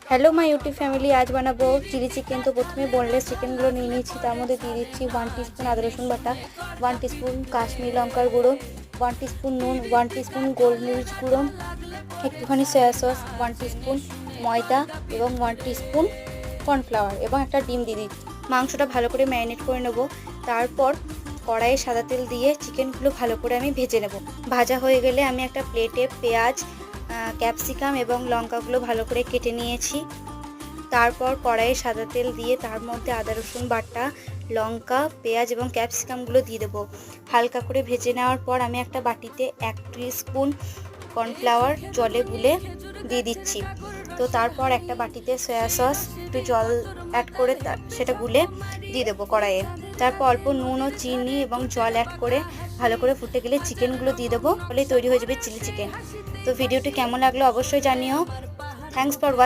Hello my YouTube family. आज बनाबो chilli chicken. तो प्रथमे बोनलेस चिकेनगुलो निये निয়েছি। তার মধ্যে দিয়ে দিচ্ছি 1 টিস্পুন আদা রসুন বাটা, 1 টিস্পুন কাশ্মীরি লঙ্কার গুঁড়ো, 1 টিস্পুন নুন, 1 টিস্পুন গোলমরিচ গুঁড়ো, একটুখানি সয়া সস, 1 টিস্পুন ময়দা এবং 1 টিস্পুন কর্নফ্লাওয়ার এবং একটা ডিম দিয়ে দিচ্ছি। মাংসটা ভালো করে ম্যারিনেট করে নেব। তারপর কড়াইয়ে সাদা তেল দিয়ে চিকেনগুলো ভালো করে আমি ভেজে নেব। ভাজা হয়ে গেলে আমি একটা প্লেটে পেঁয়াজ, ক্যাপসিকাম এবং লঙ্কাগুলো ভালো করে কেটে নিয়েছি। তারপর কড়াইয়ে সাদা তেল দিয়ে তার মধ্যে আদা রসুন বাটা, লঙ্কা, পেঁয়াজ এবং ক্যাপসিকামগুলো দিয়ে দেবো। হালকা করে ভেজে নেওয়ার পর আমি একটা বাটিতে 1 টিস্পুন কর্নফ্লাওয়ার জলে গুলে দিয়ে দিচ্ছি। তো তারপর একটা বাটিতে সয়া সস একটু জল অ্যাড করে সেটা গুলে দিয়ে দেবো কড়াইয়ে। তারপর অল্প নুন ও চিনি এবং জল অ্যাড করে ভালো করে ফুটে গেলে চিকেনগুলো দিয়ে দেবো। তাহলেই তৈরি হয়ে যাবে চিলি চিকেন। তো ভিডিওটি কেমন লাগলো অবশ্যই জানিও। Thanks for watching.